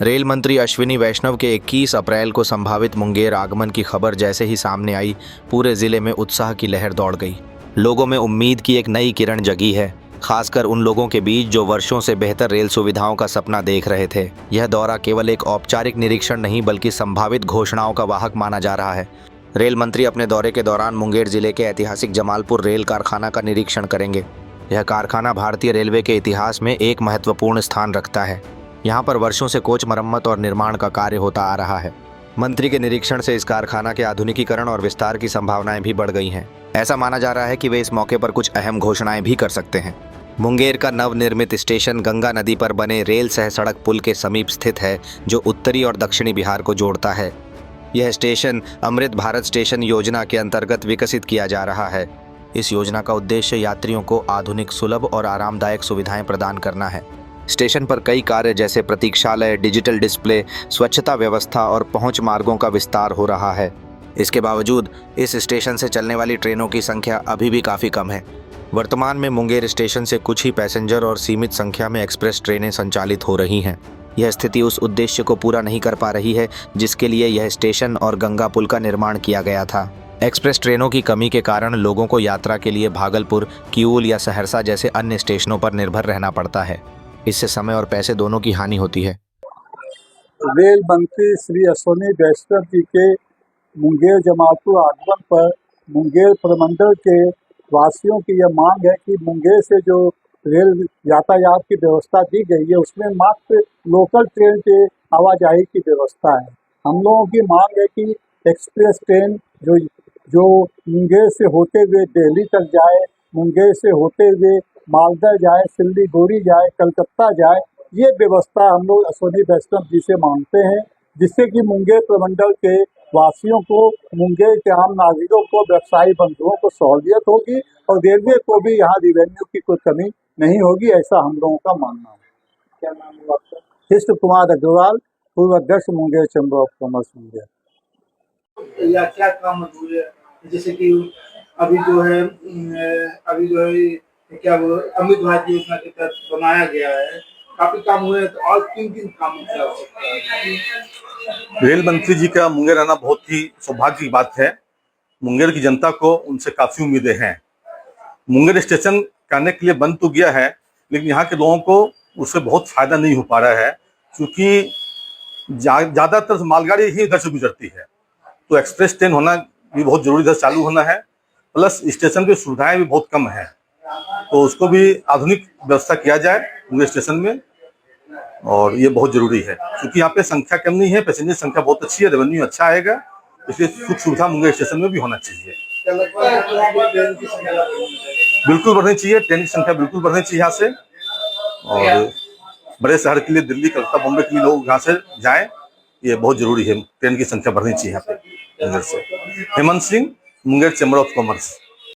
Rail मंत्री अश्विनी वैष्णव के 21 अप्रैल को संभावित मुंगेर आगमन की खबर जैसे ही सामने आई, पूरे जिले में उत्साह की लहर दौड़ गई। लोगों में उम्मीद की एक नई किरण जगी है, खासकर उन लोगों के बीच जो वर्षों से बेहतर रेल सुविधाओं का सपना देख रहे थे। यह दौरा केवल एक औपचारिक निरीक्षण नहीं बल्कि संभावित घोषणाओं का वाहक माना जा रहा है। रेल मंत्री अपने दौरे के दौरान मुंगेर जिले के ऐतिहासिक जमालपुर रेल कारखाना का निरीक्षण करेंगे। यह कारखाना भारतीय रेलवे के इतिहास में एक महत्वपूर्ण स्थान रखता है। यहाँ पर वर्षों से कोच मरम्मत और निर्माण का कार्य होता आ रहा है। मंत्री के निरीक्षण से इस कारखाना के आधुनिकीकरण और विस्तार की संभावनाएं भी बढ़ गई हैं। ऐसा माना जा रहा है कि वे इस मौके पर कुछ अहम घोषणाएं भी कर सकते हैं। मुंगेर का नवनिर्मित स्टेशन गंगा नदी पर बने रेल सह सड़क पुल के समीप स्थित है, जो उत्तरी और दक्षिणी बिहार को जोड़ता है। यह स्टेशन अमृत भारत स्टेशन योजना के अंतर्गत विकसित किया जा रहा है। इस योजना का उद्देश्य यात्रियों को आधुनिक, सुलभ और आरामदायक सुविधाएं प्रदान करना है। स्टेशन पर कई कार्य जैसे प्रतीक्षालय, डिजिटल डिस्प्ले, स्वच्छता व्यवस्था और पहुंच मार्गों का विस्तार हो रहा है। इसके बावजूद इस स्टेशन से चलने वाली ट्रेनों की संख्या अभी भी काफ़ी कम है। वर्तमान में मुंगेर स्टेशन से कुछ ही पैसेंजर और सीमित संख्या में एक्सप्रेस ट्रेनें संचालित हो रही हैं। यह स्थिति उस उद्देश्य को पूरा नहीं कर पा रही है जिसके लिए यह स्टेशन और गंगा पुल का निर्माण किया गया था। एक्सप्रेस ट्रेनों की कमी के कारण लोगों को यात्रा के लिए भागलपुर, किऊल या सहरसा जैसे अन्य स्टेशनों पर निर्भर रहना पड़ता है। इससे समय और पैसे दोनों की हानि होती है। रेल मंत्री श्री अश्विनी वैष्णव जी के मुंगेर जमालपुर आगमन पर मुंगेर प्रमंडल के वासियों की यह मांग है कि मुंगेर से जो रेल यातायात की व्यवस्था दी गई है उसमें मात्र लोकल ट्रेन के आवाजाही की व्यवस्था है। हम लोगों की मांग है कि एक्सप्रेस ट्रेन जो मुंगेर से होते हुए दिल्ली तक जाए, मुंगेर से होते हुए मालदा जाए, सिल्लीगुड़ी जाए, कलकत्ता जाए, ये व्यवस्था हम लोग अश्विनी वैष्णव जी से मांगते हैं, जिससे कि मुंगेर प्रमंडल के वासियों को, मुंगेर के आम नागरिकों को, व्यवसायी बंधुओं को सहूलियत होगी और रेलवे को भी यहाँ रिवेन्यू की कोई कमी नहीं होगी, ऐसा हम लोगों का मानना है। क्या नाम है आपका? कृष्ण कुमार अग्रवाल, पूर्व अध्यक्ष Munger chamber of commerce Munger. या क्या काम हुए, जैसे कि अभी जो है क्या वो अमृत भारत योजना के तहत बनाया गया है, काफी काम हुए, तो और किन कामों की आवश्यकता है? रेल मंत्री जी का मुंगेर आना बहुत ही सौभाग्य की बात है। मुंगेर की जनता को उनसे काफी उम्मीदें हैं। मुंगेर स्टेशन करने के लिए बन तो गया है, लेकिन यहाँ के लोगों को उससे बहुत फायदा नहीं हो पा रहा है, क्योंकि ज्यादातर मालगाड़ी ही इधर से गुजरती है। तो एक्सप्रेस ट्रेन होना भी बहुत जरूरी इधर चालू होना है, प्लस स्टेशन की सुविधाएं भी बहुत कम है, तो उसको भी आधुनिक व्यवस्था किया जाए मुंगेर स्टेशन में, और ये बहुत जरूरी है क्योंकि यहाँ पे संख्या कम नहीं है, पैसेंजर संख्या बहुत अच्छी है, रेवेन्यू अच्छा आएगा, इसलिए सुख सुविधा मुंगेर स्टेशन में भी होना चाहिए। बिल्कुल बढ़नी चाहिए, ट्रेन की संख्या बिल्कुल बढ़नी चाहिए यहाँ से, और बड़े शहर के लिए, दिल्ली, कलकत्ता, बॉम्बे के लिए लोग यहाँ से जाएं, ये बहुत जरूरी है। ट्रेन की संख्या बढ़नी चाहिए यहाँ पे मुंगेर से। Hemant Singh, Munger chamber of commerce.